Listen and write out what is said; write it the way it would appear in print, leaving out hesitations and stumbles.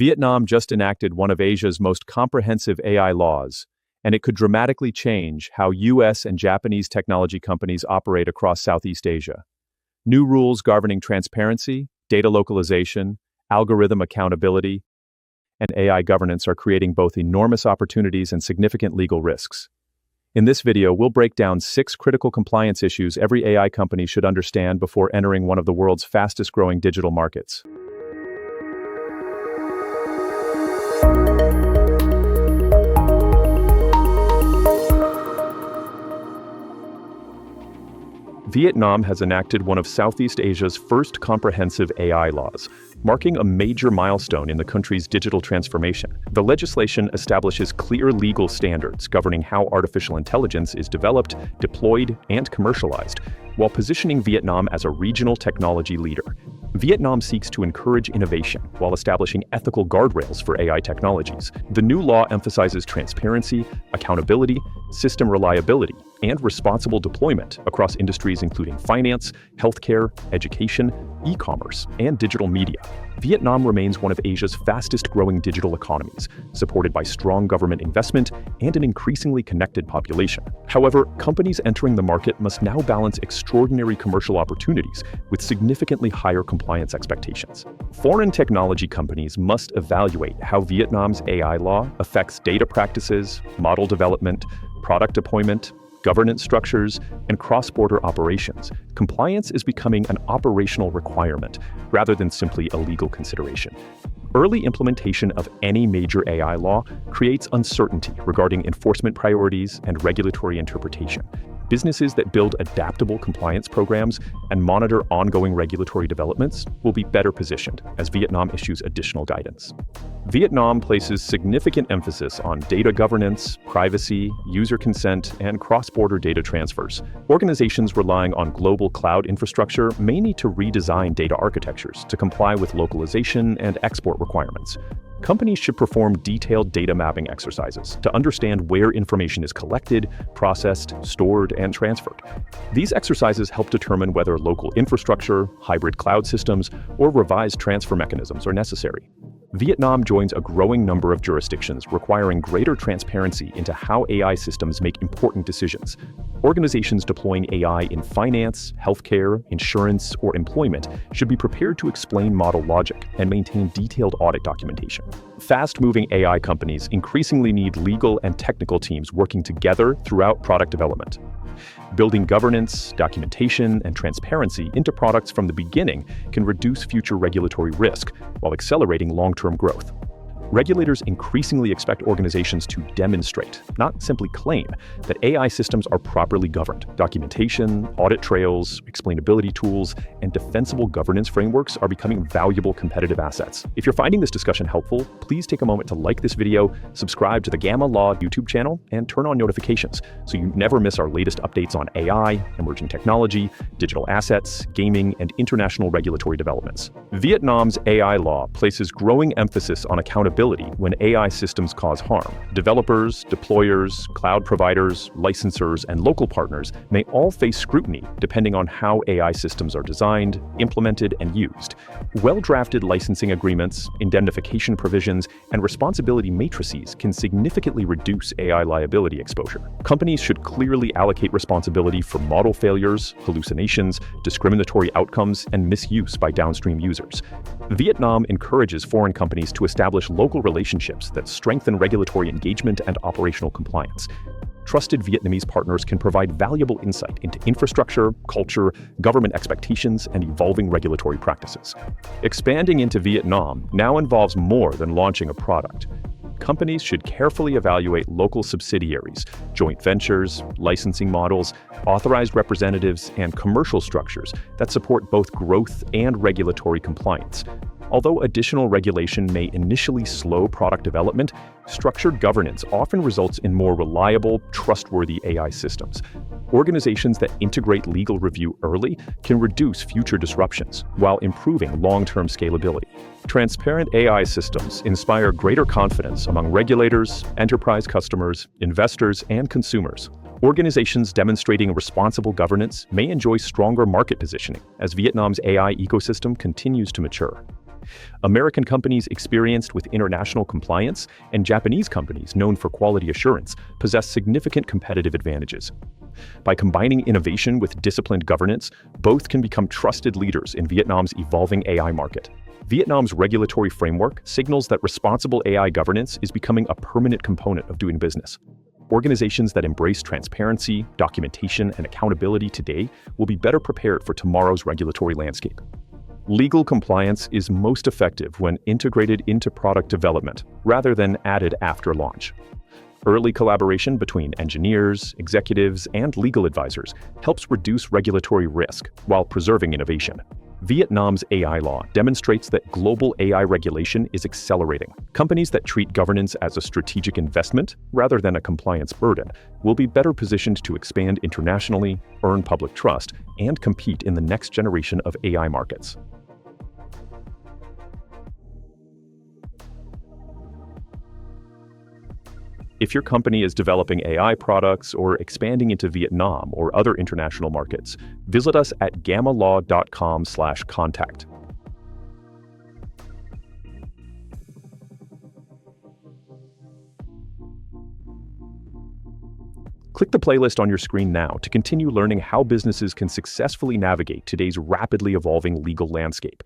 Vietnam just enacted one of Asia's most comprehensive AI laws, and it could dramatically change how US and Japanese technology companies operate across Southeast Asia. New rules governing transparency, data localization, algorithm accountability, and AI governance are creating both enormous opportunities and significant legal risks. In this video, we'll break down 6 critical compliance issues every AI company should understand before entering one of the world's fastest-growing digital markets. Vietnam has enacted one of Southeast Asia's first comprehensive AI laws, marking a major milestone in the country's digital transformation. The legislation establishes clear legal standards governing how artificial intelligence is developed, deployed, and commercialized, while positioning Vietnam as a regional technology leader. Vietnam seeks to encourage innovation while establishing ethical guardrails for AI technologies. The new law emphasizes transparency, accountability, system reliability, and responsible deployment across industries including finance, healthcare, education, e-commerce, and digital media. Vietnam remains one of Asia's fastest-growing digital economies, supported by strong government investment and an increasingly connected population. However, companies entering the market must now balance extraordinary commercial opportunities with significantly higher compliance expectations. Foreign technology companies must evaluate how Vietnam's AI law affects data practices, model development, product deployment, governance structures, and cross-border operations. Compliance is becoming an operational requirement rather than simply a legal consideration. Early implementation of any major AI law creates uncertainty regarding enforcement priorities and regulatory interpretation. Businesses that build adaptable compliance programs and monitor ongoing regulatory developments will be better positioned as Vietnam issues additional guidance. Vietnam places significant emphasis on data governance, privacy, user consent, and cross-border data transfers. Organizations relying on global cloud infrastructure may need to redesign data architectures to comply with localization and export requirements. Companies should perform detailed data mapping exercises to understand where information is collected, processed, stored, and transferred. These exercises help determine whether local infrastructure, hybrid cloud systems, or revised transfer mechanisms are necessary. Vietnam joins a growing number of jurisdictions requiring greater transparency into how AI systems make important decisions. Organizations deploying AI in finance, healthcare, insurance, or employment should be prepared to explain model logic and maintain detailed audit documentation. Fast-moving AI companies increasingly need legal and technical teams working together throughout product development. Building governance, documentation, and transparency into products from the beginning can reduce future regulatory risk while accelerating long-term growth. Regulators increasingly expect organizations to demonstrate, not simply claim, that AI systems are properly governed. Documentation, audit trails, explainability tools, and defensible governance frameworks are becoming valuable competitive assets. If you're finding this discussion helpful, please take a moment to like this video, subscribe to the Gamma Law YouTube channel, and turn on notifications so you never miss our latest updates on AI, emerging technology, digital assets, gaming, and international regulatory developments. Vietnam's AI law places growing emphasis on accountability when AI systems cause harm. Developers, deployers, cloud providers, licensors, and local partners may all face scrutiny depending on how AI systems are designed, implemented, and used. Well-drafted licensing agreements, indemnification provisions, and responsibility matrices can significantly reduce AI liability exposure. Companies should clearly allocate responsibility for model failures, hallucinations, discriminatory outcomes, and misuse by downstream users. Vietnam encourages foreign companies to establish local relationships that strengthen regulatory engagement and operational compliance. Trusted Vietnamese partners can provide valuable insight into infrastructure, culture, government expectations, and evolving regulatory practices. Expanding into Vietnam now involves more than launching a product. Companies should carefully evaluate local subsidiaries, joint ventures, licensing models, authorized representatives, and commercial structures that support both growth and regulatory compliance. Although additional regulation may initially slow product development, structured governance often results in more reliable, trustworthy AI systems. Organizations that integrate legal review early can reduce future disruptions while improving long-term scalability. Transparent AI systems inspire greater confidence among regulators, enterprise customers, investors, and consumers. Organizations demonstrating responsible governance may enjoy stronger market positioning as Vietnam's AI ecosystem continues to mature. American companies experienced with international compliance and Japanese companies known for quality assurance possess significant competitive advantages. By combining innovation with disciplined governance, both can become trusted leaders in Vietnam's evolving AI market. Vietnam's regulatory framework signals that responsible AI governance is becoming a permanent component of doing business. Organizations that embrace transparency, documentation, and accountability today will be better prepared for tomorrow's regulatory landscape. Legal compliance is most effective when integrated into product development rather than added after launch. Early collaboration between engineers, executives, and legal advisors helps reduce regulatory risk while preserving innovation. Vietnam's AI law demonstrates that global AI regulation is accelerating. Companies that treat governance as a strategic investment rather than a compliance burden will be better positioned to expand internationally, earn public trust, and compete in the next generation of AI markets. If your company is developing AI products or expanding into Vietnam or other international markets, visit us at gammalaw.com/contact. Click the playlist on your screen now to continue learning how businesses can successfully navigate today's rapidly evolving legal landscape.